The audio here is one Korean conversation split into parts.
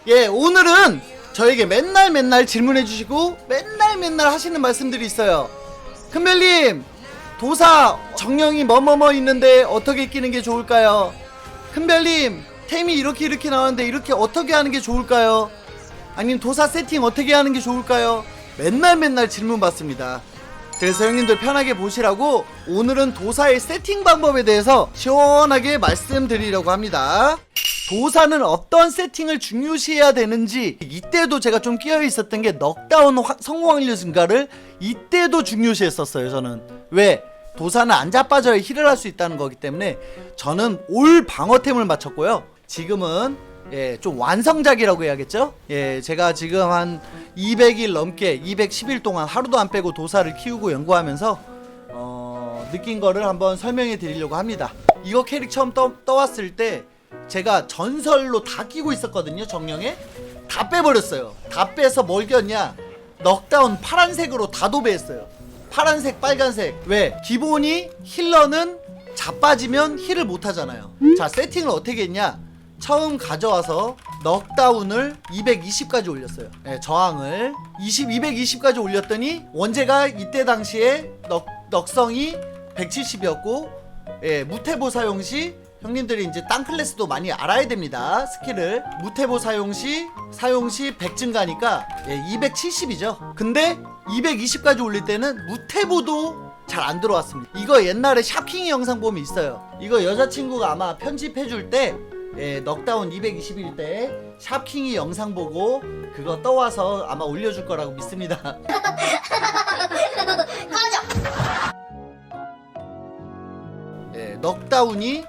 예, 오늘은 저에게 맨날 질문해 주시고 맨날 하시는 말씀들이 있어요. 큰별님, 도사 정령이 뭐뭐뭐 있는데 어떻게 끼는 게 좋을까요? 큰별님, 템이 이렇게 나왔는데 이렇게 어떻게 하는 게 좋을까요? 아니면 도사 세팅 어떻게 하는 게 좋을까요? 맨날 질문 받습니다. 그래서 형님들 편하게 보시라고 오늘은 도사의 세팅 방법에 대해서 시원하게 말씀드리려고 합니다. 도사는 어떤 세팅을 중요시해야 되는지, 이때도 제가 좀 끼어 있었던 게 넉다운 성공 확률 증가를 이때도 중요시했었어요. 저는 왜? 도사는 안 자빠져야 힐을 할 수 있다는 거기 때문에 저는 올 방어템을 맞췄고요. 지금은 좀 완성작이라고 해야겠죠? 제가 지금 한 200일 넘게 210일 동안 하루도 안 빼고 도사를 키우고 연구하면서 느낀 거를 한번 설명해 드리려고 합니다. 이거 캐릭 처음 떠왔을 때 제가 전설로 다 끼고 있었거든요. 정령에 다 빼버렸어요. 다 빼서 뭘 꼈냐, 넉다운 파란색으로 다 도배했어요. 파란색, 빨간색. 왜? 기본이 힐러는 자빠지면 힐을 못하잖아요. 자, 세팅을 어떻게 했냐, 처음 가져와서 넉다운을 220까지 올렸어요. 저항을 220까지 올렸더니 원제가 이때 당시에 넉성이 170이었고 무태보 사용시, 형님들이 이제 딴 클래스도 많이 알아야 됩니다. 스킬을 무태보 사용시 100 증가니까 270이죠. 근데 220까지 올릴 때는 무태보도 잘 안 들어왔습니다. 이거 옛날에 샤킹이 영상 보면 있어요. 이거 여자친구가 아마 편집해줄 때 넉다운 220일 때 샤킹이 영상 보고 그거 떠와서 아마 올려줄 거라고 믿습니다. 넉다운이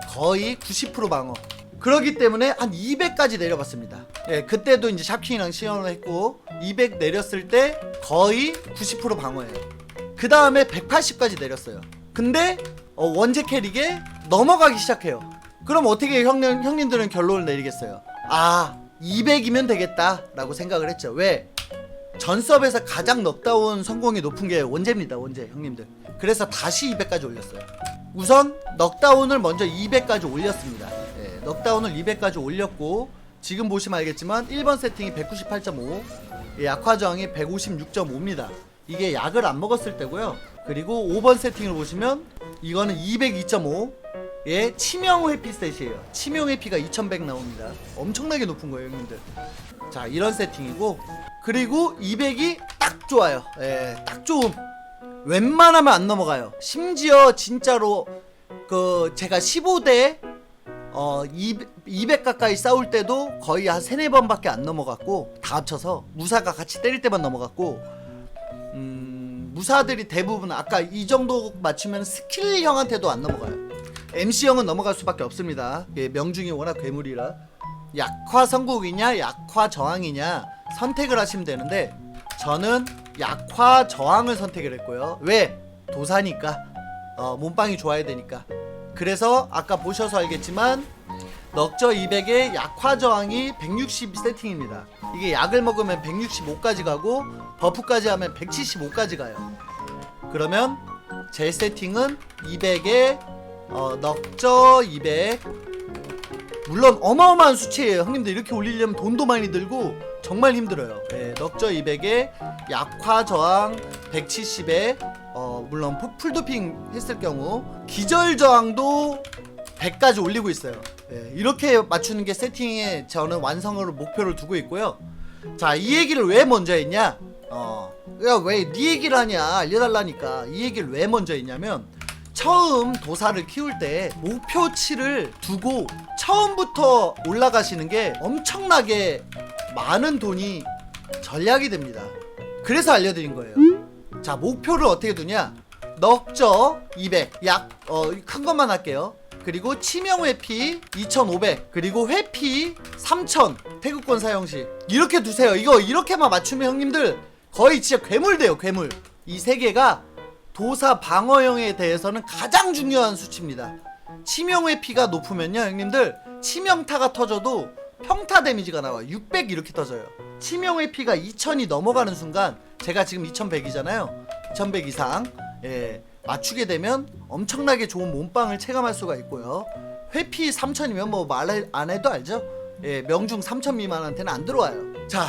거의 90% 방어. 그러기 때문에 한 200까지 내려봤습니다. 그때도 이제 샤킹이랑 시연을 했고 200 내렸을 때 거의 90% 방어예요. 그 다음에 180까지 내렸어요. 근데 원제 캐릭에 넘어가기 시작해요. 그럼 어떻게 형님들은 결론을 내리겠어요? 200이면 되겠다 라고 생각을 했죠. 왜? 전섭에서 가장 넉다운 성공이 높은 게 원제입니다. 원제 형님들. 그래서 다시 200까지 올렸어요. 우선 넉다운을 먼저 200까지 올렸습니다. 넉다운을 200까지 올렸고 지금 보시면 알겠지만 1번 세팅이 198.5, 약화 저항이 156.5입니다. 이게 약을 안 먹었을 때고요. 그리고 5번 세팅을 보시면 이거는 202.5, 치명 회피 셋이에요. 치명 회피가 2100 나옵니다. 엄청나게 높은 거예요, 형님들. 자, 이런 세팅이고, 그리고 200이 딱 좋아요. 딱 좋음. 웬만하면 안 넘어가요. 심지어 진짜로 제가 15대 200 가까이 싸울 때도 거의 한 3-4번밖에 안 넘어갔고, 다 합쳐서 무사가 같이 때릴 때만 넘어갔고, 무사들이 대부분 아까 이 정도 맞추면 스킬 형한테도 안 넘어가요. MC 형은 넘어갈 수밖에 없습니다. 명중이 워낙 괴물이라. 약화 성공이냐 약화 저항이냐 선택을 하시면 되는데 저는 약화 저항을 선택을 했고요. 왜? 도사니까. 몸빵이 좋아야 되니까. 그래서 아까 보셔서 알겠지만 넉저 200에 약화 저항이 160 세팅입니다. 이게 약을 먹으면 165까지 가고 버프까지 하면 175까지 가요. 그러면 제 세팅은 200에 넉저 200, 물론 어마어마한 수치예요. 형님들 이렇게 올리려면 돈도 많이 들고 정말 힘들어요. 넉저 200에 약화 저항 170에 물론 풀도핑 했을 경우 기절 저항도 100까지 올리고 있어요. 이렇게 맞추는 게 세팅에 저는 완성을 목표를 두고 있고요. 자, 이 얘기를 왜 먼저 했냐? 야, 왜 네 얘기를 하냐? 알려달라니까. 이 얘기를 왜 먼저 했냐면 처음 도사를 키울 때 목표치를 두고 처음부터 올라가시는 게 엄청나게 많은 돈이 전략이 됩니다. 그래서 알려드린 거예요. 자, 목표를 어떻게 두냐? 넉저 200, 큰 것만 할게요. 그리고 치명 회피 2500, 그리고 회피 3000, 태극권 사용시. 이렇게 두세요. 이거 이렇게만 맞추면 형님들 거의 진짜 괴물 돼요, 괴물. 이 세 개가 도사 방어형에 대해서는 가장 중요한 수치입니다. 치명 회피가 높으면요, 형님들 치명타가 터져도 평타 데미지가 나와요. 600 이렇게 터져요. 치명 회피가 2000이 넘어가는 순간, 제가 지금 2100이잖아요. 2100 이상 맞추게 되면 엄청나게 좋은 몸빵을 체감할 수가 있고요. 회피 3000이면 뭐 말 안 해도 알죠? 예, 명중 3000 미만한테는 안 들어와요. 자,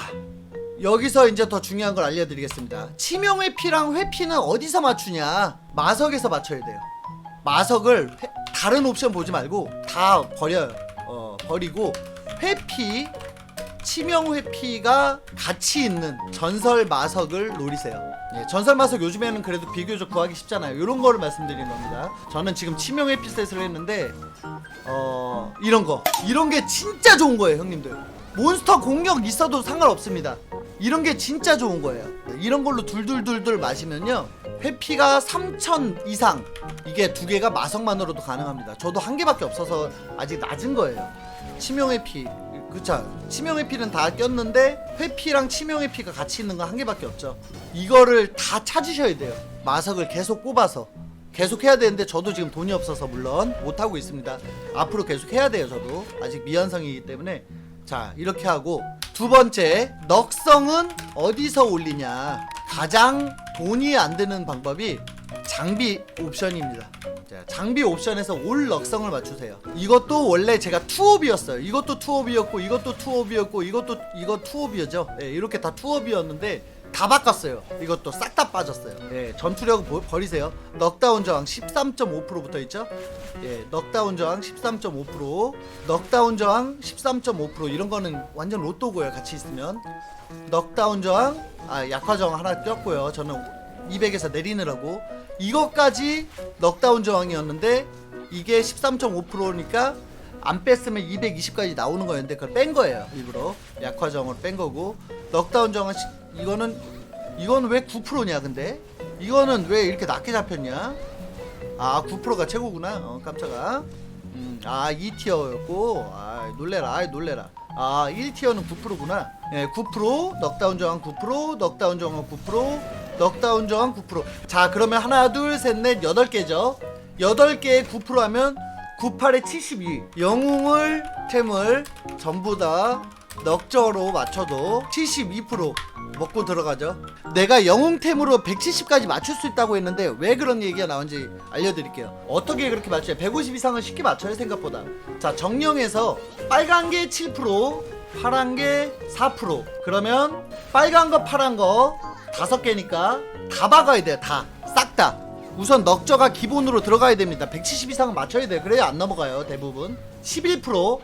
여기서 이제 더 중요한 걸 알려드리겠습니다. 치명 회피랑 회피는 어디서 맞추냐? 마석에서 맞춰야 돼요. 마석을 다른 옵션 보지 말고 다 버려요. 버리고 회피, 치명 회피가 같이 있는 전설 마석을 노리세요. 예, 전설 마석 요즘에는 그래도 비교적 구하기 쉽잖아요. 이런 거를 말씀드리는 겁니다. 저는 지금 치명 회피 셋을 했는데 이런 게 진짜 좋은 거예요, 형님들. 몬스터 공격 있어도 상관없습니다. 이런 게 진짜 좋은 거예요. 이런 걸로 둘둘둘둘 마시면요, 회피가 3000 이상, 이게 두 개가 마석만으로도 가능합니다. 저도 한 개밖에 없어서 아직 낮은 거예요. 치명 회피, 그쵸? 치명 회피는 다 꼈는데 회피랑 치명 회피가 같이 있는 건 한 개밖에 없죠. 이거를 다 찾으셔야 돼요. 마석을 계속 뽑아서 계속 해야 되는데, 저도 지금 돈이 없어서 물론 못하고 있습니다. 앞으로 계속 해야 돼요. 저도 아직 미완성이기 때문에. 자, 이렇게 하고, 두 번째, 넉성은 어디서 올리냐. 가장 돈이 안 드는 방법이 장비 옵션입니다. 자, 장비 옵션에서 올 넉성을 맞추세요. 이것도 원래 제가 투옵이었어요. 이것도 투옵이었고, 이것도 투옵이었고, 이거 투옵이었죠. 예, 이렇게 다 투옵이었는데 다 바꿨어요. 이것도 싹 다 빠졌어요. 예, 전투력 버리세요. 넉다운 저항 13.5% 붙어 있죠. 예, 넉다운 저항 13.5%, 넉다운 저항 13.5%, 이런 거는 완전 로또고요. 같이 있으면. 넉다운 저항, 약화 저항 하나 꼈고요. 저는 200에서 내리느라고. 이것까지 넉다운 저항이었는데 이게 13.5%니까 안 뺐으면 220까지 나오는 거였는데 그걸 뺀 거예요. 일부러 약화 저항으로 뺀 거고. 넉다운 저항은 이거는 왜 9%냐? 근데 이거는 왜 이렇게 낮게 잡혔냐? 9%가 최고구나. 깜짝아. 2티어였고 놀래라. 1티어는 9%구나. 예, 9%, 넉다운 저항 9%, 넉다운 저항 9%, 넉다운 저항 9%. 자, 그러면 하나 둘 셋 넷 8개죠. 8개에 9% 하면 98에 72. 영웅을 템을 전부 다 넉저로 맞춰도 72% 먹고 들어가죠. 내가 영웅템으로 170까지 맞출 수 있다고 했는데 왜 그런 얘기가 나온지 알려드릴게요. 어떻게 그렇게 맞춰요? 150 이상은 쉽게 맞춰요, 생각보다. 자, 정령에서 빨간 게 7%, 파란 게 4%. 그러면 빨간 거 파란 거 5개니까 다 박아야 돼요. 다 싹 다. 우선 넉저가 기본으로 들어가야 됩니다. 170 이상은 맞춰야 돼요. 그래야 안 넘어가요, 대부분. 11%,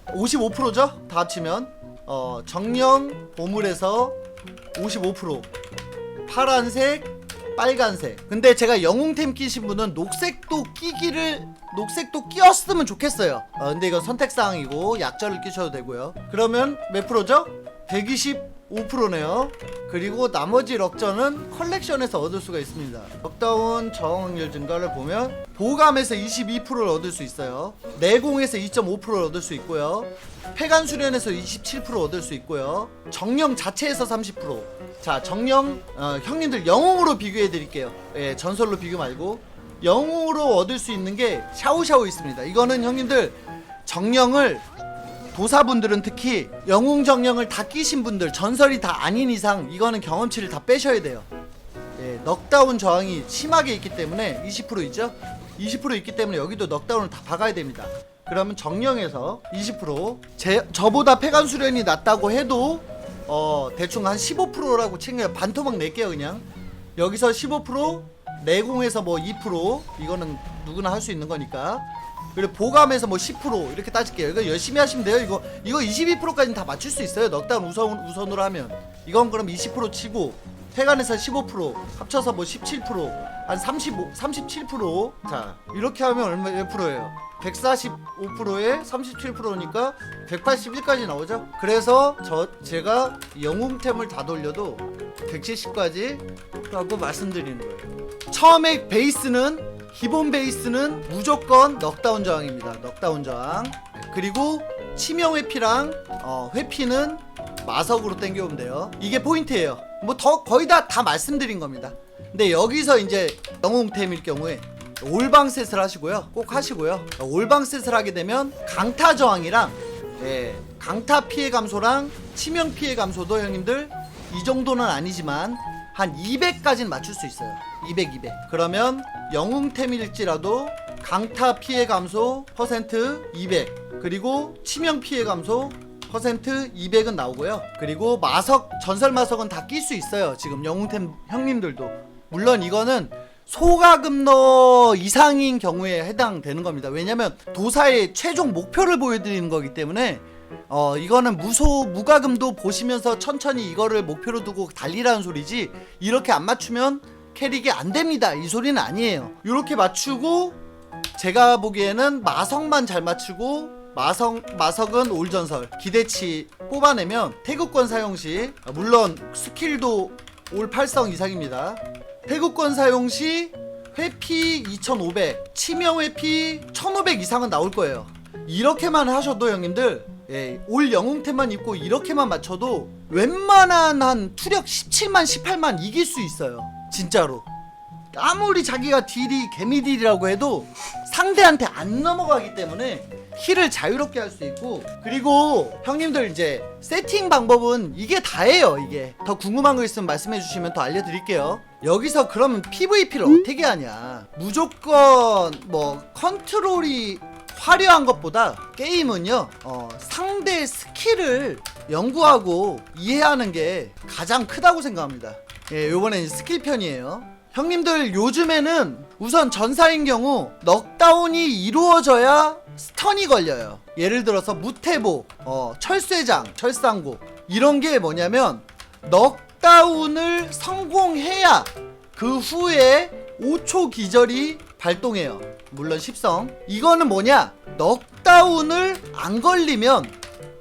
55%죠? 다 합치면. 정령 보물에서 55%, 파란색, 빨간색. 근데 제가 영웅템 끼신 분은 녹색도 끼었으면 좋겠어요. 근데 이건 선택사항이고 약절을 끼셔도 되고요. 그러면 몇 프로죠? 125%네요. 그리고 나머지 럭저는 컬렉션에서 얻을 수가 있습니다. 넉다운 저항률 증가를 보면 보감에서 22%를 얻을 수 있어요. 내공에서 2.5%를 얻을 수 있고요. 폐간 수련에서 27% 얻을 수 있고요. 정령 자체에서 30%. 자, 정령 형님들 영웅으로 비교해 드릴게요. 예, 전설로 비교 말고 영웅으로 얻을 수 있는 게 샤오샤오 있습니다. 이거는 형님들 정령을, 도사분들은 특히 영웅 정령을 다 끼신 분들, 전설이 다 아닌 이상 이거는 경험치를 다 빼셔야 돼요. 예, 넉다운 저항이 심하게 있기 때문에 20% 있죠? 20% 있기 때문에 여기도 넉다운을 다 박아야 됩니다. 그러면 정령에서 20%, 저보다 폐간 수련이 낮다고 해도 대충 한 15%라고 챙겨요. 반토막 낼게요. 그냥 여기서 15%, 내공에서 뭐 2%, 이거는 누구나 할 수 있는 거니까. 그리고 보감에서 뭐 10% 이렇게 따질게요. 이거 열심히 하시면 돼요. 이거 22%까지는 다 맞출 수 있어요. 넉다운 우선으로 하면. 이건 그럼 20% 치고 폐간에서 15%, 합쳐서 뭐 17%, 한 37%. 자, 이렇게 하면 몇 프로예요? 145%에 37%니까 181까지 나오죠. 그래서 제가 영웅템을 다 돌려도 170까지 라고 말씀드리는 거예요. 처음에 기본 베이스는 무조건 넉다운 저항입니다. 넉다운 저항. 그리고 치명 회피랑 회피는 마석으로 땡겨오면 돼요. 이게 포인트예요. 뭐 거의 다 말씀드린 겁니다. 근데 여기서 이제 영웅템일 경우에 올방셋을 하시고요. 꼭 하시고요. 올방셋을 하게 되면 강타 저항이랑 강타 피해 감소랑 치명 피해 감소도 형님들 이 정도는 아니지만 한 200까지는 맞출 수 있어요. 200. 그러면 영웅템일지라도 강타 피해 감소 퍼센트 200, 그리고 치명 피해 감소 퍼센트 200은 나오고요. 그리고 마석, 전설 마석은 다 낄 수 있어요. 지금 영웅템 형님들도. 물론 이거는 소가금너 이상인 경우에 해당되는 겁니다. 왜냐면 도사의 최종 목표를 보여드리는 거기 때문에 이거는 무가금도 보시면서 천천히 이거를 목표로 두고 달리라는 소리지, 이렇게 안 맞추면 캐릭이 안 됩니다 이 소리는 아니에요. 이렇게 맞추고 제가 보기에는 마석만 잘 맞추고, 마석은 올전설 기대치 뽑아내면 태극권 사용 시, 물론 스킬도 올 8성 이상입니다. 태극권 사용 시 회피 2500, 치명 회피 1500 이상은 나올 거예요. 이렇게만 하셔도 형님들, 올 영웅템만 입고 이렇게만 맞춰도 웬만한 한 투력 17만 18만 이길 수 있어요. 진짜로. 아무리 자기가 딜이 개미딜이라고 해도 상대한테 안 넘어가기 때문에 힐을 자유롭게 할 수 있고, 그리고 형님들 이제 세팅 방법은 이게 다예요. 이게 더 궁금한 거 있으면 말씀해 주시면 더 알려드릴게요. 여기서 그러면 PVP를 어떻게 하냐, 무조건 뭐 컨트롤이 화려한 것보다 게임은요 상대 스킬을 연구하고 이해하는 게 가장 크다고 생각합니다. 요번엔 스킬 편이에요. 형님들 요즘에는 우선 전사인 경우 넉다운이 이루어져야 스턴이 걸려요. 예를 들어서 무태보, 철쇠장, 철상고, 이런 게 뭐냐면 넉다운을 성공해야 그 후에 5초 기절이 발동해요. 물론 10성. 이거는 뭐냐, 넉다운을 안 걸리면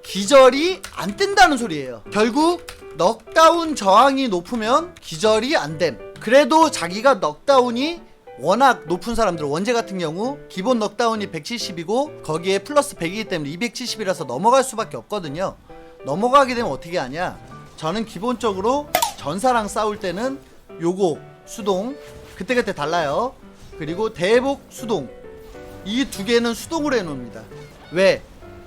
기절이 안 뜬다는 소리예요. 결국 넉다운 저항이 높으면 기절이 안 됨. 그래도 자기가 넉다운이 워낙 높은 사람들, 원제 같은 경우 기본 넉다운이 170이고 거기에 플러스 100이기 때문에 270이라서 넘어갈 수밖에 없거든요. 넘어가게 되면 어떻게 하냐, 저는 기본적으로 전사랑 싸울 때는 요거 수동, 그때그때 달라요. 그리고 대복 수동, 이 두 개는 수동으로 해놓습니다. 왜?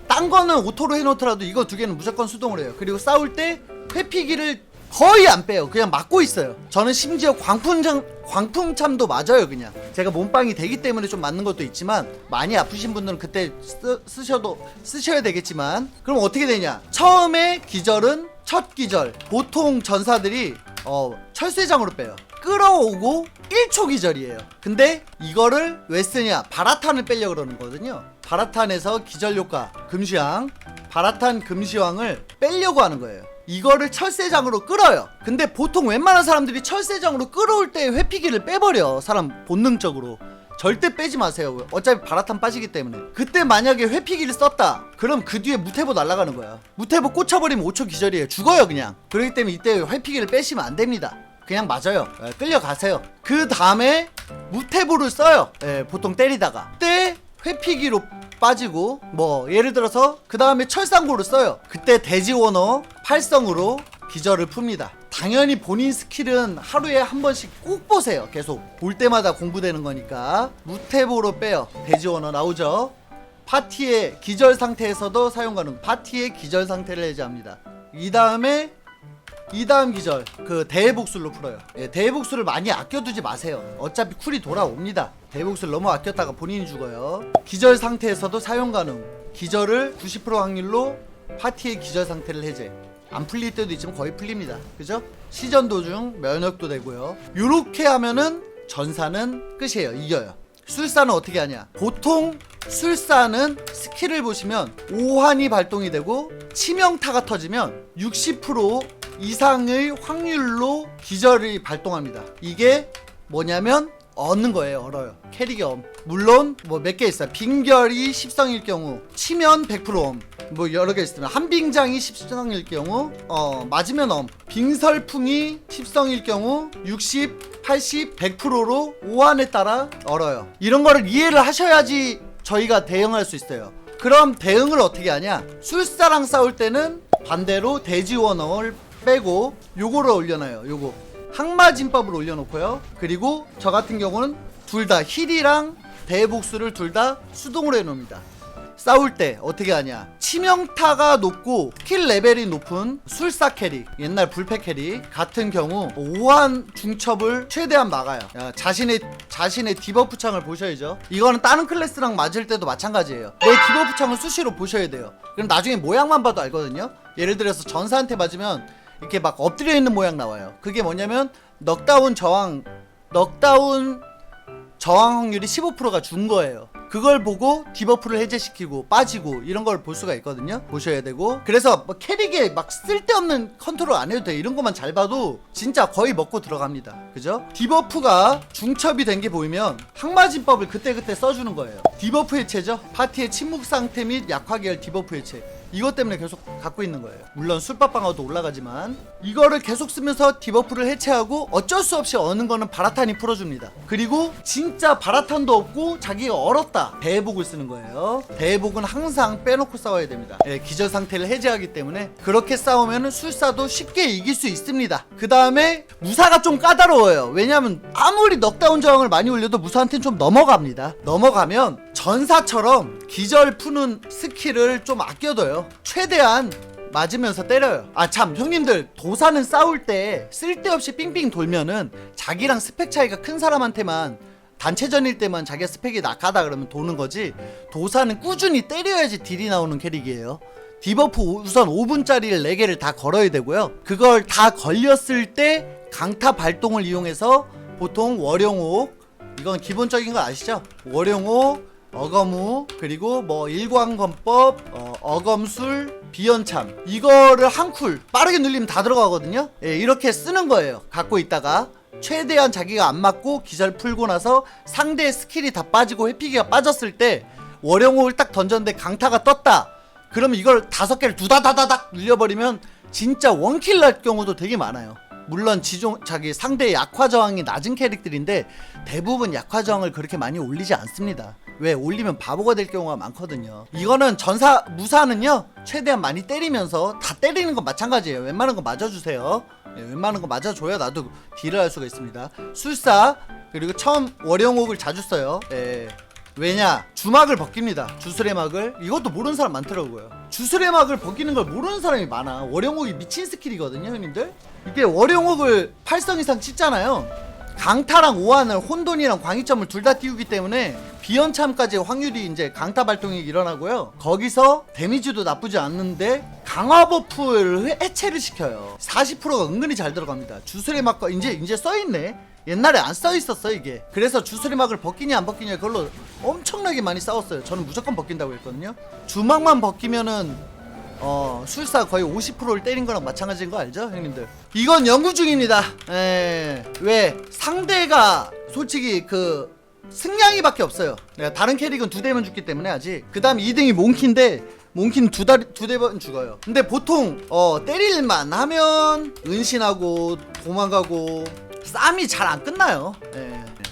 딴 거는 오토로 해놓더라도 이거 두 개는 무조건 수동으로 해요. 그리고 싸울 때 회피기를 거의 안 빼요. 그냥 맞고 있어요. 저는 심지어 광풍참도 맞아요. 그냥 제가 몸빵이 되기 때문에 좀 맞는 것도 있지만, 많이 아프신 분들은 그때 쓰셔야 되겠지만, 그럼 어떻게 되냐, 처음에 기절은 첫 기절, 보통 전사들이 철쇠장으로 빼요. 끌어오고 1초 기절이에요. 근데 이거를 왜 쓰냐, 바라탄을 빼려고 그러는 거거든요. 바라탄에서 기절 효과 금시황, 바라탄 금시황을 빼려고 하는 거예요. 이거를 철쇠장으로 끌어요. 근데 보통 웬만한 사람들이 철쇠장으로 끌어올 때 회피기를 빼버려. 사람 본능적으로. 절대 빼지 마세요. 어차피 바라탄 빠지기 때문에. 그때 만약에 회피기를 썼다, 그럼 그 뒤에 무태보 날아가는 거야. 무태보 꽂혀버리면 5초 기절이에요. 죽어요 그냥. 그렇기 때문에 이때 회피기를 빼시면 안 됩니다. 그냥 맞아요. 끌려가세요. 그 다음에 무태보를 써요. 보통 때리다가. 그때 회피기로 빠지고, 뭐 예를 들어서 그 다음에 철상고를 써요. 그때 대지원어 8성으로 기절을 풉니다. 당연히 본인 스킬은 하루에 한 번씩 꼭 보세요. 계속 볼 때마다 공부되는 거니까. 무태보로 빼요. 대지원어 나오죠. 파티의 기절 상태에서도 사용 가능. 파티의 기절 상태를 해제합니다. 이 다음 기절 그 대복술로 풀어요. 대복술을 많이 아껴두지 마세요. 어차피 쿨이 돌아옵니다. 대복술 너무 아꼈다가 본인이 죽어요. 기절 상태에서도 사용 가능. 기절을 90% 확률로 파티의 기절 상태를 해제. 안 풀릴 때도 있지만 거의 풀립니다. 그죠? 시전 도중 면역도 되고요. 요렇게 하면은 전사는 끝이에요. 이겨요. 술사는 어떻게 하냐, 보통 술사는 스킬을 보시면 5환이 발동이 되고 치명타가 터지면 60% 이상의 확률로 기절이 발동합니다. 이게 뭐냐면 얻는 거예요. 얼어요. 캐릭이 물론 뭐 몇 개 있어요. 빙결이 10성일 경우 치면 100% 뭐 여러 개 있으면 한빙장이 10성일 경우 맞으면 빙설풍이 10성일 경우 60, 80, 100%로 5환에 따라 얼어요. 이런 거를 이해를 하셔야지 저희가 대응할 수 있어요. 그럼 대응을 어떻게 하냐, 술사랑 싸울 때는 반대로 대지원어를 빼고 요거를 올려놔요. 요거 항마진법을 올려놓고요. 그리고 저 같은 경우는 둘 다 힐이랑 대복수를 둘 다 수동으로 해놓습니다. 싸울 때 어떻게 하냐, 치명타가 높고 킬 레벨이 높은 술사 캐릭, 옛날 불패 캐릭 같은 경우 오한 중첩을 최대한 막아요. 야, 자신의 디버프 창을 보셔야죠. 이거는 다른 클래스랑 맞을 때도 마찬가지예요. 내 디버프 창을 수시로 보셔야 돼요. 그럼 나중에 모양만 봐도 알거든요. 예를 들어서 전사한테 맞으면 이렇게 막 엎드려 있는 모양 나와요. 그게 뭐냐면 넉다운 저항 확률이 15%가 준 거예요. 그걸 보고 디버프를 해제시키고 빠지고 이런 걸 볼 수가 있거든요. 보셔야 되고, 그래서 뭐 캐릭에 막 쓸데없는 컨트롤 안 해도 돼. 이런 것만 잘 봐도 진짜 거의 먹고 들어갑니다. 그죠? 디버프가 중첩이 된 게 보이면 항마진법을 그때그때 써주는 거예요. 디버프 해체죠. 파티의 침묵 상태 및 약화 계열 디버프 해체, 이것 때문에 계속 갖고 있는 거예요. 물론 술밥 방어도 올라가지만 이거를 계속 쓰면서 디버프를 해체하고 어쩔 수 없이 어는 거는 바라탄이 풀어줍니다. 그리고 진짜 바라탄도 없고 자기가 얼었다, 대회복을 쓰는 거예요. 대회복은 항상 빼놓고 싸워야 됩니다. 예, 기절 상태를 해제하기 때문에 그렇게 싸우면 술사도 쉽게 이길 수 있습니다. 그 다음에 무사가 좀 까다로워요. 왜냐면 아무리 넉다운 저항을 많이 올려도 무사한테는 좀 넘어갑니다. 넘어가면 전사처럼 기절 푸는 스킬을 좀 아껴둬요. 최대한 맞으면서 때려요. 아 참, 형님들, 도사는 싸울 때 쓸데없이 삥삥 돌면은 자기랑 스펙 차이가 큰 사람한테만, 단체전일 때만 자기가 스펙이 낙하다 그러면 도는 거지, 도사는 꾸준히 때려야지 딜이 나오는 캐릭이에요. 디버프 우선 5분짜리를 4개를 다 걸어야 되고요. 그걸 다 걸렸을 때 강타 발동을 이용해서 보통 월용옥, 이건 기본적인 거 아시죠? 월용옥, 어거무, 그리고 뭐 일광건법, 어검술, 비연참, 이거를 한 쿨 빠르게 눌리면 다 들어가거든요. 예, 이렇게 쓰는 거예요. 갖고 있다가 최대한 자기가 안 맞고 기절 풀고 나서 상대의 스킬이 다 빠지고 회피기가 빠졌을 때 월영옥을 딱 던졌는데 강타가 떴다, 그러면 이걸 5개를 두다다다닥 눌려버리면 진짜 원킬 날 경우도 되게 많아요. 물론 자기 상대의 약화 저항이 낮은 캐릭들인데 대부분 약화 저항을 그렇게 많이 올리지 않습니다. 왜? 올리면 바보가 될 경우가 많거든요. 이거는 무사는요 최대한 많이 때리면서, 다 때리는 건 마찬가지예요. 웬만한 거 맞아주세요. 예, 웬만한 거 맞아줘야 나도 딜을 할 수가 있습니다. 술사, 그리고 처음 월영옥을 자주 써요. 예. 왜냐? 주막을 벗깁니다. 주술의막을. 이것도 모르는 사람 많더라고요. 주술의막을 벗기는 걸 모르는 사람이 많아. 월영옥이 미친 스킬이거든요, 형님들. 이게 월영옥을 8성 이상 찍잖아요. 강타랑 오한을, 혼돈이랑 광희점을 둘 다 띄우기 때문에 비연참까지 확률이 이제 강타 발동이 일어나고요. 거기서 데미지도 나쁘지 않는데 강화 버프를 해체를 시켜요. 40%가 은근히 잘 들어갑니다. 주술의막과 이제 써있네. 옛날에 안 써있었어 이게. 그래서 주술의막을 벗기냐 안 벗기냐 그걸로 엄청나게 많이 싸웠어요. 저는 무조건 벗긴다고 했거든요. 주막만 벗기면은 술사 거의 50%를 때린 거랑 마찬가지인 거 알죠, 형님들? 이건 연구 중입니다. 왜? 상대가 솔직히 그 승량이밖에 없어요. 내가 다른 캐릭은 2대면 죽기 때문에 아직. 그 다음 2등이 몽키인데 몽키는 2대번 죽어요. 근데 보통 때릴만 하면 은신하고 도망가고 싸움이 잘 안 끝나요.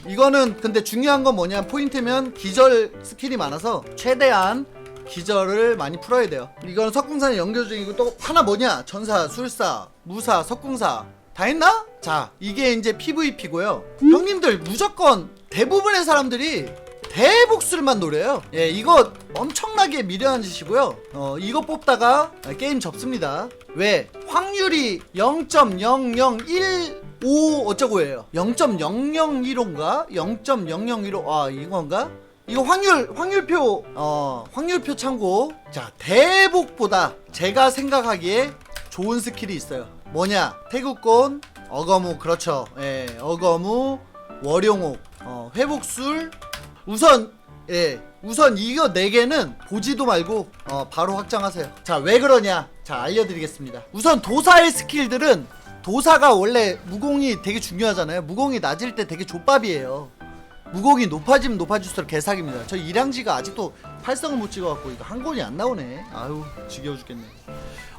이거는 근데 중요한 건 뭐냐, 포인트면 기절 스킬이 많아서 최대한 기절을 많이 풀어야 돼요. 이건 석궁사는 연결 중이고, 또 하나 뭐냐, 전사, 술사, 무사, 석궁사 다 했나? 자, 이게 이제 PVP고요. 형님들 무조건 대부분의 사람들이 대복술만 노려요. 예, 이거 엄청나게 미련한 짓이고요. 이거 뽑다가 게임 접습니다. 왜? 확률이 0.001 어쩌고예요. 0.0015인가? 0.0015, 아 이건가? 이거 확률표 확률표 참고. 자, 대복보다 제가 생각하기에 좋은 스킬이 있어요. 뭐냐? 태국권, 어거무, 그렇죠. 예, 어거무, 월용옥, 회복술. 우선 이거 4개는 보지도 말고 바로 확장하세요. 자, 왜 그러냐? 자, 알려드리겠습니다. 우선 도사의 스킬들은, 도사가 원래 무공이 되게 중요하잖아요. 무공이 낮을 때 되게 족밥이에요. 무공이 높아지면 높아질수록 개사기입니다. 저 일양지가 아직도 8성을 못 찍어갖고 이거 한 권이 안 나오네. 아유, 지겨워 죽겠네.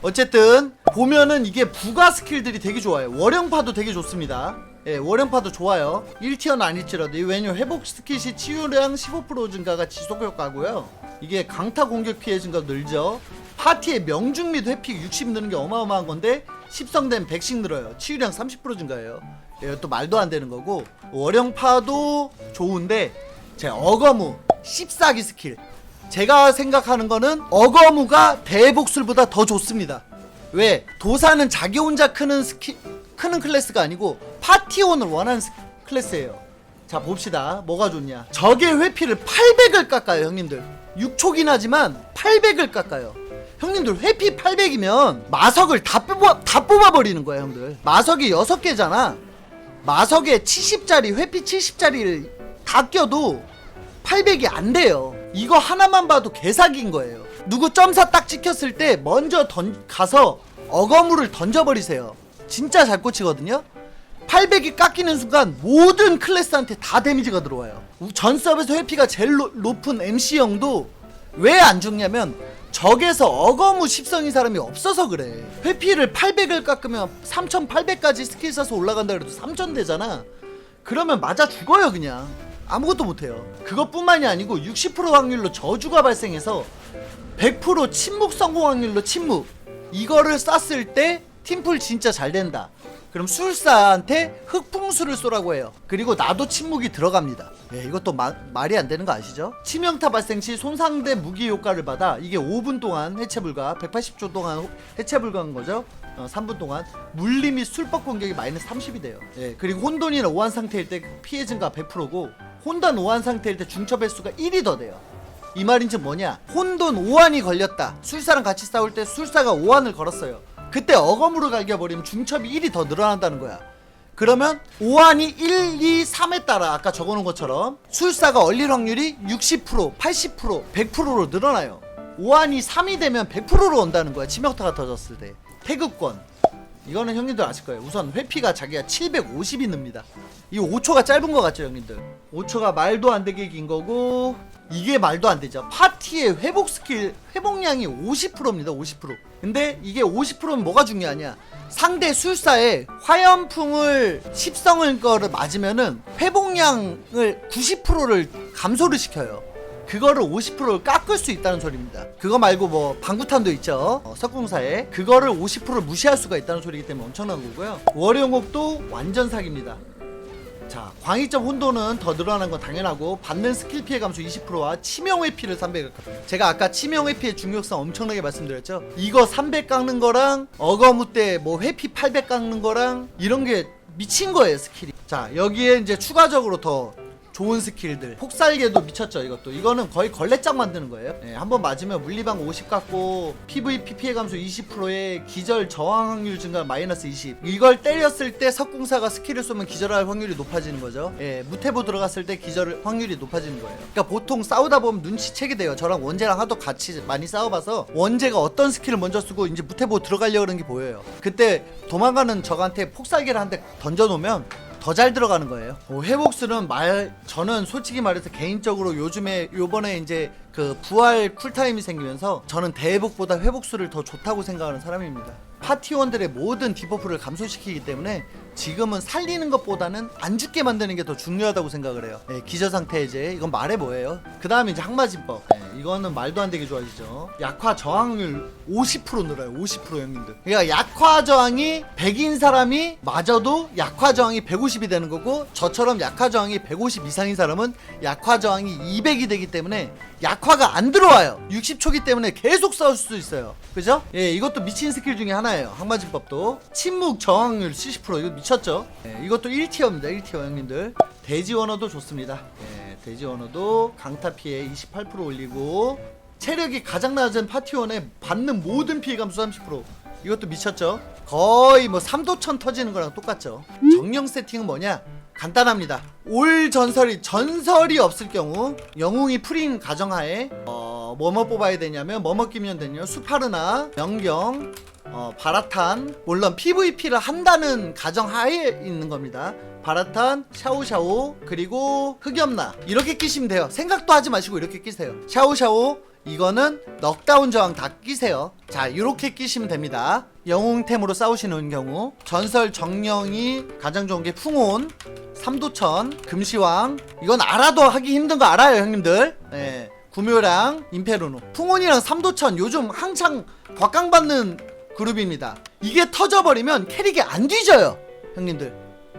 어쨌든 보면은 이게 부가 스킬들이 되게 좋아요. 월영파도 되게 좋습니다. 예, 월영파도 좋아요. 1티어는 아닐지라도. 왜냐면 회복 스킷이 치유량 15% 증가가 지속 효과고요. 이게 강타 공격 피해 증가 늘죠. 파티의 명중 및 회픽 60 느는 게 어마어마한 건데 10성 되면 100씩 늘어요. 치유량 30% 증가해요. 예, 또 말도 안 되는 거고. 월영파도 좋은데 제 어거무 14기 스킬 제가 생각하는 거는 어거무가 대복술보다 더 좋습니다. 왜? 도사는 자기 혼자 크는 클래스가 아니고 파티원을 원하는 클래스예요. 자 봅시다. 뭐가 좋냐. 적의 회피를 800을 깎아요 형님들. 6초긴 하지만 800을 깎아요. 형님들 회피 800이면 마석을 다 뽑아버리는 거야 형들. 마석이 6개잖아. 마석에 70짜리 회피 70짜리를 다 껴도 800이 안 돼요. 이거 하나만 봐도 개사기인 거예요. 누구 점사 딱 찍혔을 때 먼저 가서 어거무를 던져버리세요. 진짜 잘 꽂히거든요. 800이 깎이는 순간 모든 클래스한테 다 데미지가 들어와요. 전 서버에서 회피가 제일 높은 MC형도 왜 안 죽냐면 적에서 어거무 십성인 사람이 없어서 그래. 회피를 800을 깎으면 3800까지 스킬 써서 올라간다 그래도 3000 되잖아. 그러면 맞아 죽어요 그냥. 아무것도 못해요. 그것뿐만이 아니고 60% 확률로 저주가 발생해서 100% 침묵 성공 확률로 침묵. 이거를 쐈을 때 팀플 진짜 잘 된다. 그럼 술사한테 흑풍수를 쏘라고 해요. 그리고 나도 침묵이 들어갑니다. 예, 이것도 말이 안 되는 거 아시죠? 치명타 발생 시 손상된 무기 효과를 받아 이게 5분 동안 해체 불가, 180초 동안 해체 불가한 거죠. 3분 동안 물리 및 술법 공격이 마이너스 30이 돼요. 예, 그리고 혼돈이나 오한 상태일 때 피해 증가 100%고 혼돈 오한 상태일 때 중첩 횟수가 1이 더 돼요. 이 말인 즉 뭐냐? 혼돈 오한이 걸렸다. 술사랑 같이 싸울 때 술사가 오한을 걸었어요. 그때 어거무로 갈겨버리면 중첩이 1이 더 늘어난다는 거야. 그러면 오한이 1, 2, 3에 따라 아까 적어놓은 것처럼 술사가 얼릴 확률이 60%, 80%, 100%로 늘어나요. 오한이 3이 되면 100%로 온다는 거야. 치명타가 터졌을 때. 태극권. 이거는 형님들 아실 거예요. 우선 회피가 자기가 750이 늡니다. 이 5초가 짧은 거 같죠 형님들? 5초가 말도 안 되게 긴 거고 이게 말도 안 되죠. 파티의 회복 스킬 회복량이 50%입니다. 50%. 근데 이게 50%면 뭐가 중요하냐? 상대 술사에 화염풍을 10성을 거를 맞으면은 회복량을 90%를 감소를 시켜요. 그거를 50%를 깎을 수 있다는 소리입니다. 그거 말고 뭐 방구탄도 있죠. 석궁사에 그거를 50%를 무시할 수가 있다는 소리이기 때문에 엄청난 거고요. 월요옥도 완전 사기입니다. 자, 광의점 혼돈은 더 늘어나는 건 당연하고 받는 스킬 피해 감소 20%와 치명 회피를 300을 깎아요. 제가 아까 치명 회피의 중요성 엄청나게 말씀드렸죠. 이거 300 깎는 거랑 어거무 때 뭐 회피 800 깎는 거랑 이런 게 미친 거예요 스킬이. 자, 여기에 이제 추가적으로 더 좋은 스킬들. 폭살개도 미쳤죠 이것도. 이거는 거의 걸레짝 만드는 거예요. 네, 한번 맞으면 물리방 50 깎고 PVP 피해 감소 20%에 기절 저항 확률 증가 마이너스 20. 이걸 때렸을 때 석궁사가 스킬을 쏘면 기절할 확률이 높아지는 거죠. 예, 무태보 들어갔을 때 기절 확률이 높아지는 거예요. 그러니까 보통 싸우다 보면 눈치채게 돼요. 저랑 원재랑 하도 같이 많이 싸워봐서 원재가 어떤 스킬을 먼저 쓰고 이제 무태보 들어가려고 그러는 게 보여요. 그때 도망가는 적한테 폭살개를 한 대 던져놓으면 더 잘 들어가는 거예요. 회복술은 저는 솔직히 말해서 개인적으로 요번에 이제 그 부활 쿨타임이 생기면서 저는 대회복보다 회복술을 더 좋다고 생각하는 사람입니다. 파티원들의 모든 디버프를 감소시키기 때문에 지금은 살리는 것보다는 안 죽게 만드는 게 더 중요하다고 생각을 해요. 네, 기저상태 해제 이건 말해 뭐예요. 그 다음에 이제 항마진법. 네, 이거는 말도 안 되게 좋아지죠. 약화 저항률 50% 늘어요. 50% 형님들. 그러니까 약화 저항이 100인 사람이 맞아도 약화 저항이 150이 되는 거고, 저처럼 약화 저항이 150 이상인 사람은 약화 저항이 200이 되기 때문에 약화가 안 들어와요. 60초기 때문에 계속 싸울 수 있어요. 그죠? 예, 이것도 미친 스킬 중에 하나예요. 항마진법도. 침묵 저항률 70%. 이거 미쳤죠? 예, 이것도 1티어입니다. 1티어 형님들. 돼지원어도 좋습니다. 예, 돼지원어도 강타 피해 28% 올리고, 체력이 가장 낮은 파티원에 받는 모든 피해 감소 30%. 이것도 미쳤죠? 거의 뭐 3도천 터지는 거랑 똑같죠. 정령 세팅은 뭐냐? 간단합니다. 올 전설이 없을 경우 영웅이 풀인 가정하에 뭐뭐 뽑아야 되냐면, 뭐뭐 끼면 되냐면 수파르나, 명경, 바라탄, 물론 PVP를 한다는 가정하에 있는 겁니다. 바라탄, 샤오샤오, 그리고 흑염나 이렇게 끼시면 돼요. 생각도 하지 마시고 이렇게 끼세요. 샤오샤오 이거는 넉다운 저항 다 끼세요. 자, 이렇게 끼시면 됩니다. 영웅템으로 싸우시는 경우. 전설 정령이 가장 좋은 게 풍온, 삼도천, 금시왕. 이건 알아도 하기 힘든 거 알아요 형님들. 네, 구묘랑 임페르노. 풍온이랑 삼도천 요즘 한창 곽강받는 그룹입니다. 이게 터져버리면 캐릭이 안 뒤져요 형님들.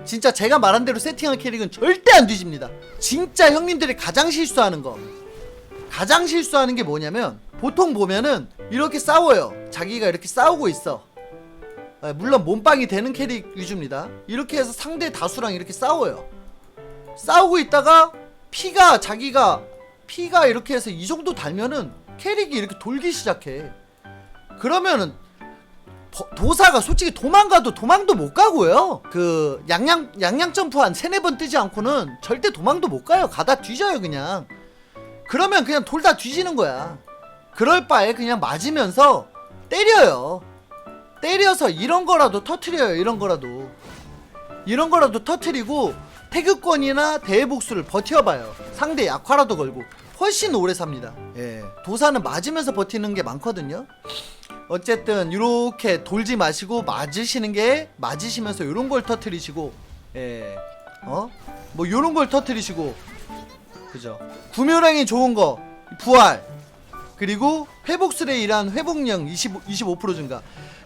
진짜 제가 말한 대로 세팅한 캐릭은 절대 안 뒤집니다. 진짜 형님들이 가장 실수하는 거, 가장 실수하는 게 뭐냐면 보통 보면은 이렇게 싸워요. 자기가 이렇게 싸우고 있어. 물론 몸빵이 되는 캐릭 위주입니다. 이렇게 해서 상대 다수랑 이렇게 싸워요. 싸우고 있다가 자기가 피가 이렇게 해서 이 정도 달면은 캐릭이 이렇게 돌기 시작해. 그러면은 도사가 솔직히 도망가도 도망도 못 가고요. 그 양양 점프 한 3-4번 뜨지 않고는 절대 도망도 못 가요. 가다 뒤져요 그냥. 그러면 그냥 돌다 뒤지는 거야. 그럴 바에 그냥 맞으면서 때려요. 때려서 이런 거라도 터트려요. 이런 거라도 터트리고 태극권이나 대회복수를 버텨봐요. 상대 약화라도 걸고 훨씬 오래 삽니다. 예, 도사는 맞으면서 버티는 게 많거든요. 어쨌든 이렇게 돌지 마시고 맞으시면서 이런 걸 터트리시고, 예, 뭐 이런 걸 터트리시고, 그죠? 구묘량이 좋은 거 부활, 그리고 회복술에 일한 회복량 25% 증가.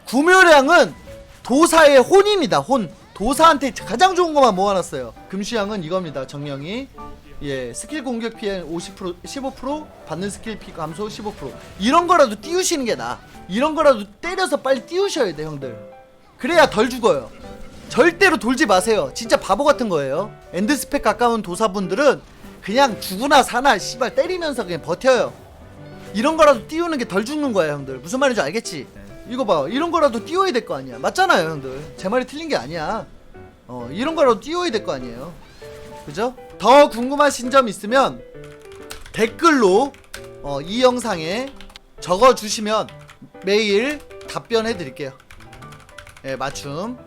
구묘량은 도사의 혼입니다. 혼. 도사한테 가장 좋은 것만 모아놨어요. 금시향은 이겁니다. 정령이, 예, 스킬 공격 피해 50%, 15%, 받는 스킬 피 감소 15%. 이런 거라도 띄우시는 게 나아. 이런 거라도 때려서 빨리 띄우셔야 돼, 형들. 그래야 덜 죽어요. 절대로 돌지 마세요. 진짜 바보 같은 거예요. 엔드 스펙 가까운 도사분들은 그냥 죽으나 사나 씨발 때리면서 그냥 버텨요. 이런 거라도 띄우는 게 덜 죽는 거야, 형들. 무슨 말인지 알겠지? 이거 봐, 이런 거라도 띄워야 될 거 아니야. 맞잖아요, 형들. 제 말이 틀린 게 아니야. 이런 거라도 띄워야 될 거 아니에요. 그죠? 더 궁금하신 점 있으면 댓글로 이 영상에 적어주시면 매일 답변해 드릴게요. 예, 맞춤.